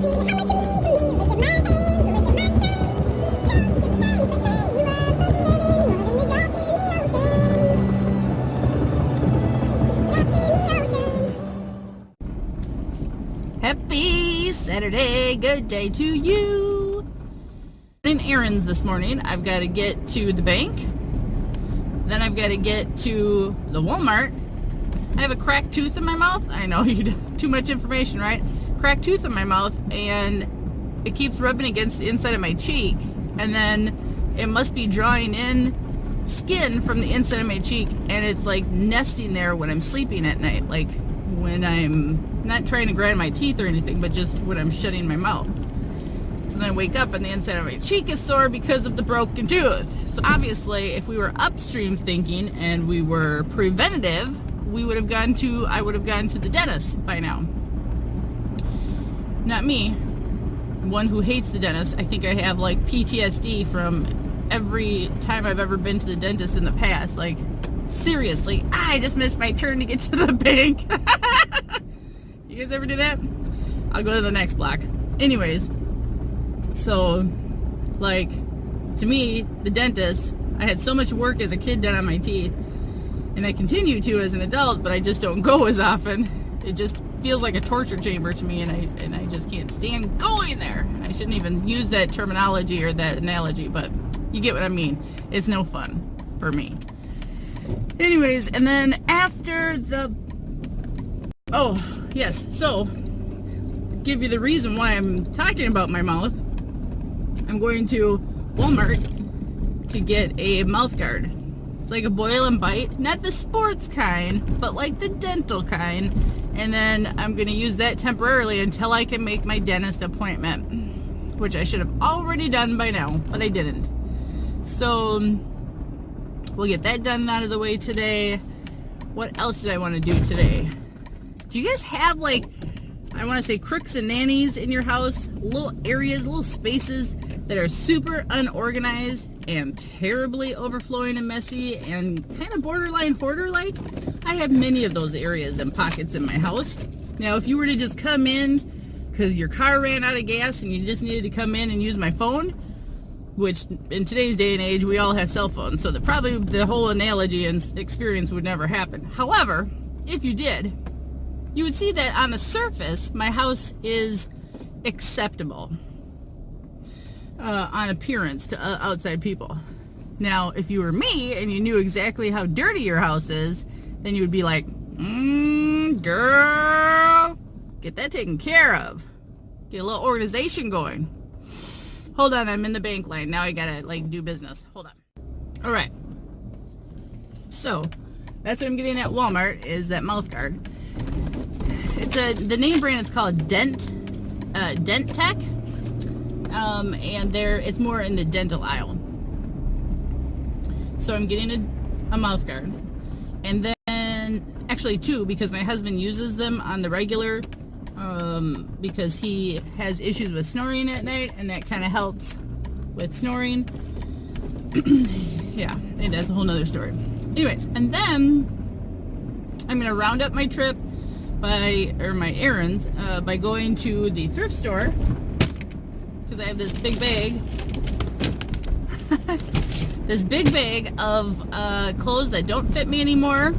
Happy Saturday, good day to you. In errands this morning, I've got to get to the bank, then I've got to get to the Walmart. I have a cracked tooth in my mouth. I know, too much information, right? Cracked tooth in my mouth, and it keeps rubbing against the inside of my cheek, and then it must be drawing in skin from the inside of my cheek, and it's like nesting there when I'm sleeping at night, like when I'm not trying to grind my teeth or anything, but just when I'm shutting my mouth. So then I wake up and the inside of my cheek is sore because of the broken tooth. So obviously, if we were upstream thinking and we were preventative, I would have gone to the dentist by now. Not me, one who hates the dentist. I think I have like PTSD from every time I've ever been to the dentist in the past. Like, seriously, I just missed my turn to get to the bank. You guys ever do that? I'll go to the next block. Anyways, so, like, to me, the dentist, I had so much work as a kid done on my teeth, and I continue to as an adult, but I just don't go as often. It just feels like a torture chamber to me, and I just can't stand going there. I shouldn't even use that terminology or that analogy, but you get what I mean. It's no fun for me. Anyways, and then after the... Oh, yes, so, give you the reason why I'm talking about my mouth. I'm going to Walmart to get a mouth guard. It's like a boil and bite, not the sports kind, but like the dental kind. And then I'm going to use that temporarily until I can make my dentist appointment, which I should have already done by now, but I didn't. So we'll get that done out of the way today. What else did I want to do today? Do you guys have, like, I want to say crooks and nannies in your house? Little areas, little spaces that are super unorganized and terribly overflowing and messy and kind of borderline hoarder-like? I have many of those areas and pockets in my house. Now, if you were to just come in because your car ran out of gas and you just needed to come in and use my phone, which in today's day and age, we all have cell phones, so that probably the whole analogy and experience would never happen. However, if you did, you would see that on the surface, my house is acceptable on appearance to outside people. Now, if you were me and you knew exactly how dirty your house is, then you would be like, girl, get that taken care of. Get a little organization going. Hold on, I'm in the bank line. Now I gotta, like, do business. Hold on. All right. So, that's what I'm getting at Walmart, is that mouth guard. The name brand is called Dent Tech, and it's more in the dental aisle. So I'm getting a mouth guard, and then actually two, because my husband uses them on the regular, because he has issues with snoring at night, and that kind of helps with snoring. Yeah, and that's a whole nother story. Anyways, and then I'm gonna round up my trip my errands by going to the thrift store, because I have this big bag of clothes that don't fit me anymore,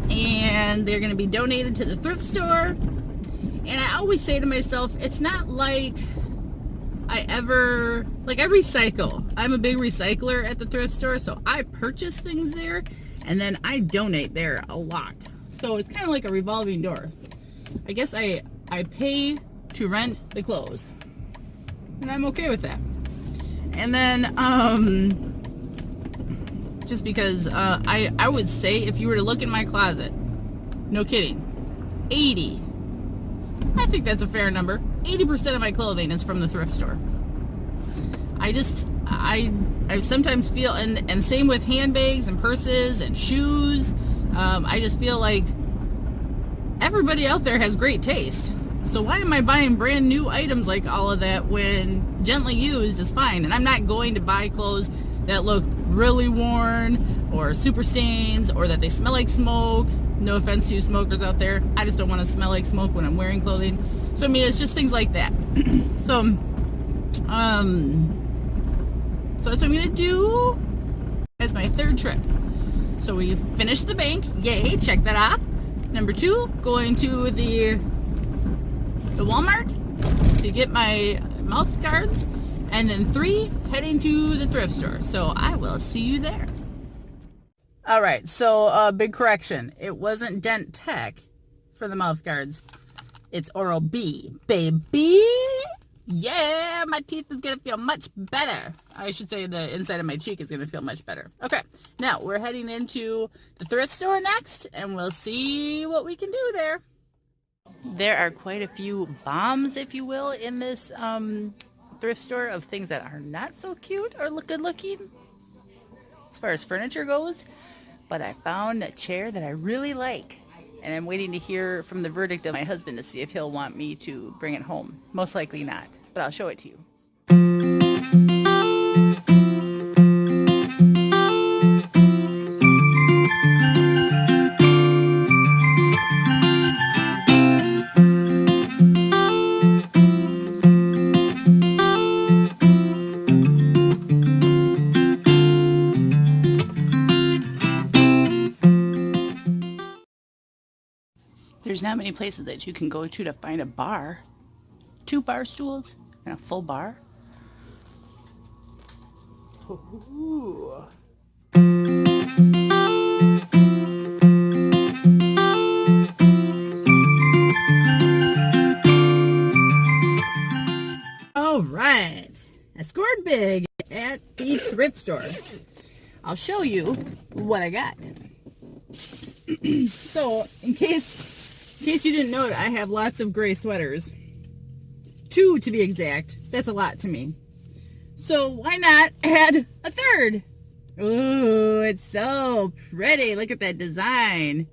and they're going to be donated to the thrift store. And I always say to myself, it's not like I recycle. I'm a big recycler at the thrift store, so I purchase things there and then I donate there a lot. So it's kind of like a revolving door. I guess I pay to rent the clothes, and I'm okay with that. And then, just because I would say, if you were to look in my closet, no kidding, 80, I think that's a fair number, 80% of my clothing is from the thrift store. I sometimes feel, and same with handbags and purses and shoes, I just feel like everybody out there has great taste. So why am I buying brand new items like all of that when gently used is fine? And I'm not going to buy clothes that look really worn or super stains or that they smell like smoke. No offense to you smokers out there. I just don't want to smell like smoke when I'm wearing clothing. So I mean, it's just things like that. So so that's what I'm gonna do as my third trip. So we finished the bank, yay, check that off. Number 2, going to the Walmart to get my mouth guards. And then 3, heading to the thrift store. So I will see you there. All right, so big correction. It wasn't Dent Tech for the mouth guards. It's Oral-B, baby. Yeah, my teeth is going to feel much better. I should say the inside of my cheek is going to feel much better. Okay, now we're heading into the thrift store next, and we'll see what we can do there. There are quite a few bombs, if you will, in this thrift store of things that are not so cute or look good looking as far as furniture goes. But I found a chair that I really like. And I'm waiting to hear from the verdict of my husband to see if he'll want me to bring it home. Most likely not, but I'll show it to you. There's not many places that you can go to find a bar. 2 bar stools and a full bar. Ooh. All right, I scored big at the thrift store. I'll show you what I got. So, in case you didn't know it, I have lots of gray sweaters. 2 to be exact. That's a lot to me. So why not add a third? Ooh, it's so pretty. Look at that design.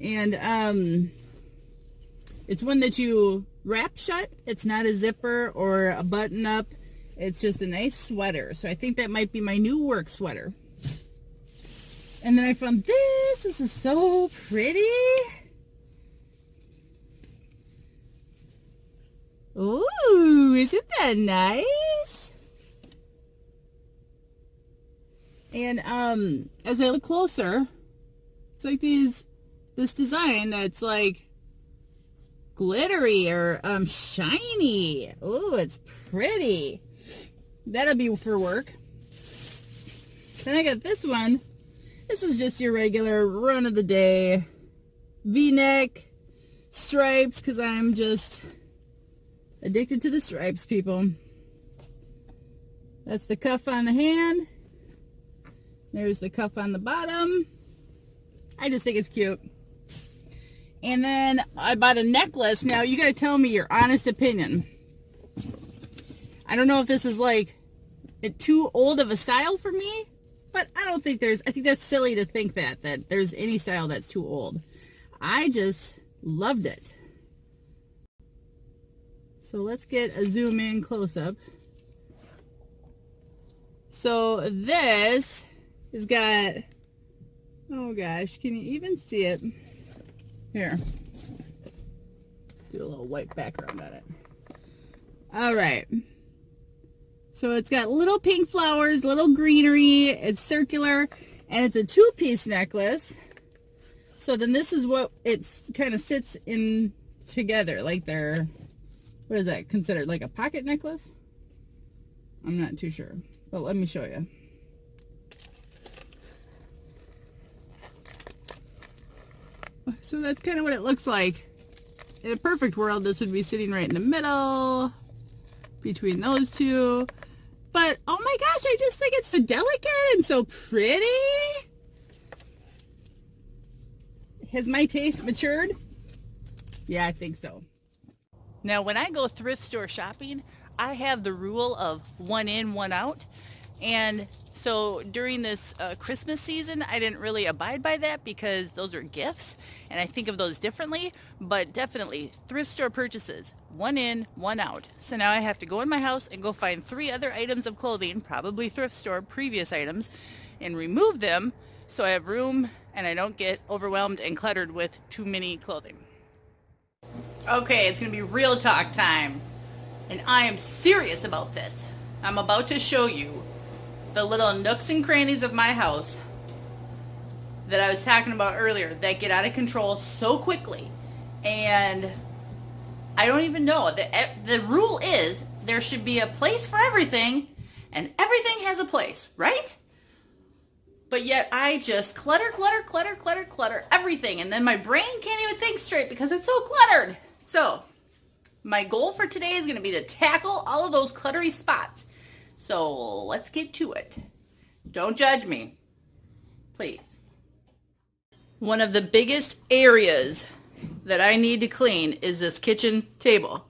And it's one that you wrap shut. It's not a zipper or a button up. It's just a nice sweater. So I think that might be my new work sweater. And then I found this. This is so pretty. Ooh, isn't that nice? And as I look closer, it's like this design that's like glittery or shiny. Ooh, it's pretty. That'll be for work. Then I got this one. This is just your regular run of the day V-neck stripes, because I'm just addicted to the stripes, people. That's the cuff on the hand. There's the cuff on the bottom. I just think it's cute. And then I bought a necklace. Now you gotta tell me your honest opinion. I don't know if this is like too old of a style for me, but I don't think I think that's silly to think that there's any style that's too old. I just loved it. So let's get a zoom in close up. So this has got, oh gosh, can you even see it? Here. Do a little white background on it. All right. So it's got little pink flowers, little greenery, it's circular, and it's a 2-piece necklace. So then this is what it kind of sits in together, like they're, what is that considered, like a pocket necklace? I'm not too sure, but let me show you. So that's kind of what it looks like. In a perfect world, this would be sitting right in the middle, between those two. But, oh my gosh, I just think it's so delicate and so pretty. Has my taste matured? Yeah, I think so. Now, when I go thrift store shopping, I have the rule of 1 in, 1 out. And so during this Christmas season, I didn't really abide by that because those are gifts. And I think of those differently. But definitely, thrift store purchases, 1 in, 1 out. So now I have to go in my house and go find 3 other items of clothing, probably thrift store previous items, and remove them so I have room and I don't get overwhelmed and cluttered with too many clothing. Okay, it's gonna be real talk time. And I am serious about this. I'm about to show you the little nooks and crannies of my house that I was talking about earlier that get out of control so quickly. And I don't even know. The rule is there should be a place for everything, and everything has a place, right? But yet I just clutter everything, and then my brain can't even think straight because it's so cluttered. So my goal for today is going to be to tackle all of those cluttery spots. So let's get to it. Don't judge me, please. One of the biggest areas that I need to clean is this kitchen table.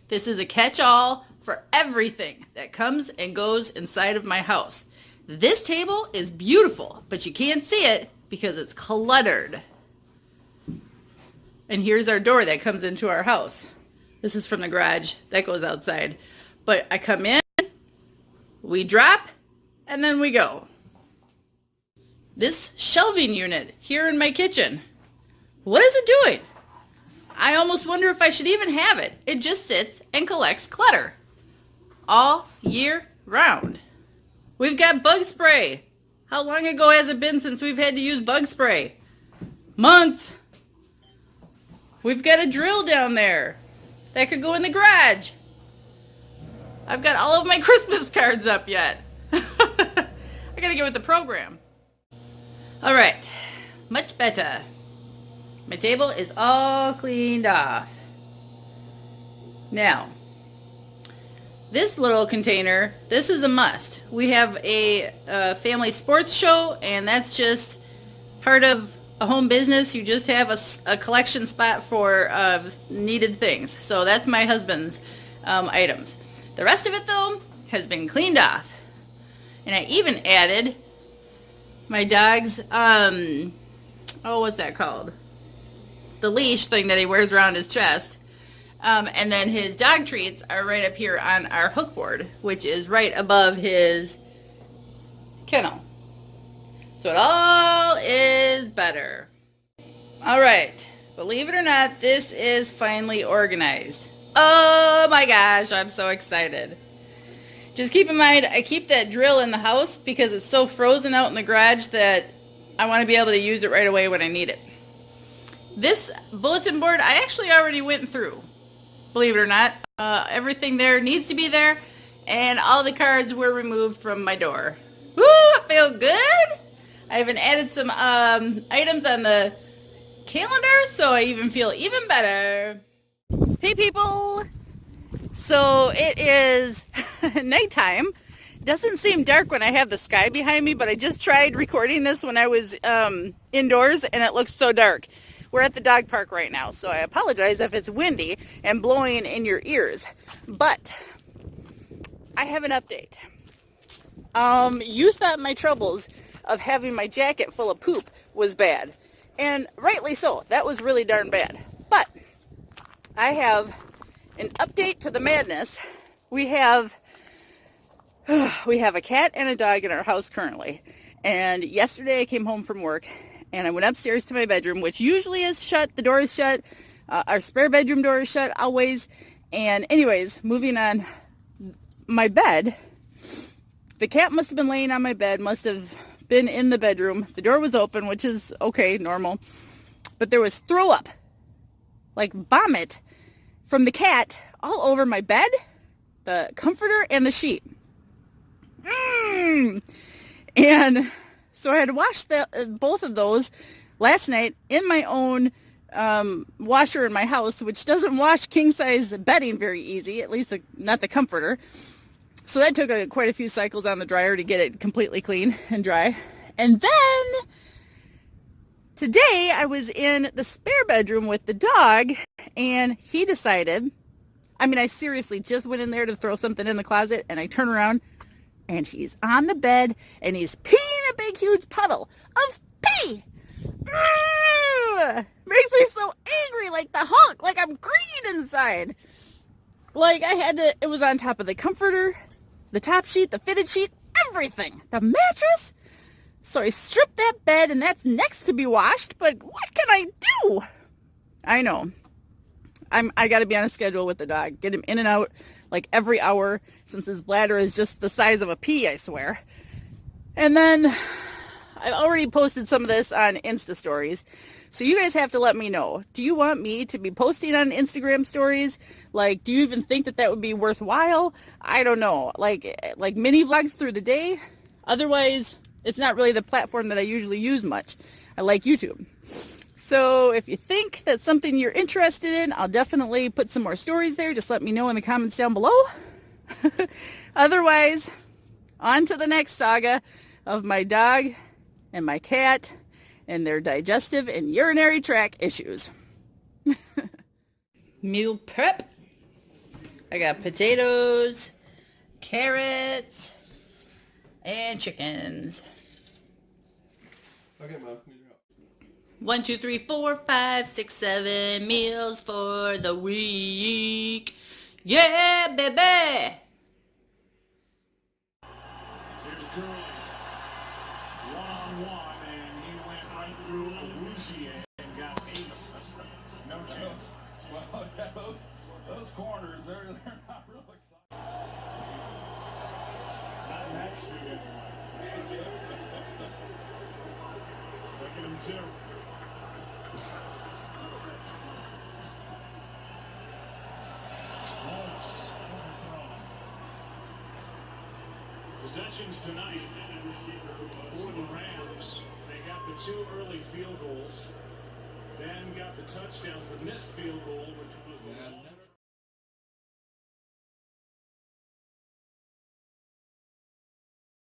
This is a catch-all for everything that comes and goes inside of my house. This table is beautiful, but you can't see it because it's cluttered. And here's our door that comes into our house. This is from the garage. That goes outside. But I come in, we drop, and then we go. This shelving unit here in my kitchen, what is it doing? I almost wonder if I should even have it. It just sits and collects clutter all year round. We've got bug spray. How long ago has it been since we've had to use bug spray? Months. We've got a drill down there that could go in the garage. I've got all of my Christmas cards up yet. I gotta get with the program. All right, much better. My table is all cleaned off. Now, this little container, this is a must. We have a family sports show, and that's just part of a home business. You just have a collection spot for needed things. So that's my husband's items. The rest of it, though, has been cleaned off. And I even added my dog's, what's that called? The leash thing that he wears around his chest. And then his dog treats are right up here on our hook board, which is right above his kennel. So it all is better. All right, believe it or not, this is finally organized. Oh my gosh, I'm so excited. Just keep in mind, I keep that drill in the house because it's so frozen out in the garage that I want to be able to use it right away when I need it. This bulletin board, I actually already went through. Believe it or not, everything there needs to be there, and all the cards were removed from my door. Woo, I feel good. I even added some items on the calendar, so I even feel even better. Hey people, so it is nighttime. Doesn't seem dark when I have the sky behind me, but I just tried recording this when I was indoors, and it looks so dark. We're at the dog park right now, so I apologize if it's windy and blowing in your ears. But I have an update. You thought my troubles of having my jacket full of poop was bad. And rightly so. That was really darn bad. But I have an update to the madness. We have a cat and a dog in our house currently. And yesterday I came home from work and I went upstairs to my bedroom, which usually is shut. The door is shut. Our spare bedroom door is shut always. And anyways, moving on, my bed, the cat must have been laying on my bed, must have been in the bedroom. The door was open, which is okay, normal. But there was throw up, like vomit, from the cat all over my bed, the comforter, and the sheet. And so I had to wash both of those last night in my own washer in my house, which doesn't wash king-size bedding very easy, at least not the comforter. So that took quite a few cycles on the dryer to get it completely clean and dry. And then today I was in the spare bedroom with the dog, and he decided, I seriously just went in there to throw something in the closet, and I turn around and he's on the bed and he's peeing a big huge puddle of pee. Makes me so angry, like the Hulk, like I'm green inside. Like it was on top of the comforter, the top sheet, the fitted sheet, everything. The mattress. So I stripped that bed, and that's next to be washed, but what can I do? I know. I got to be on a schedule with the dog. Get him in and out like every hour, since his bladder is just the size of a pea, I swear. And then I've already posted some of this on Insta stories. So you guys have to let me know. Do you want me to be posting on Instagram stories? Like, do you even think that that would be worthwhile? I don't know. Like mini vlogs through the day. Otherwise, it's not really the platform that I usually use much. I like YouTube. So if you think that's something you're interested in, I'll definitely put some more stories there. Just let me know in the comments down below. Otherwise, on to the next saga of my dog and my cat and their digestive and urinary tract issues. Meal prep. I got potatoes, carrots, and chickens. Okay, Mom. 1, 2, 3, 4, 5, 6, 7 meals for the week. Yeah, baby! Here's Curry. One-on-one, and he went right through Awuzie and got 8. No chance. Well, yeah, those corners, they're not real exciting. Not in that suit anyway. Second and 2. Wallace, overthrown. Possessions tonight for the Rams. They got the 2 early field goals, then got the touchdowns, the missed field goal, which was the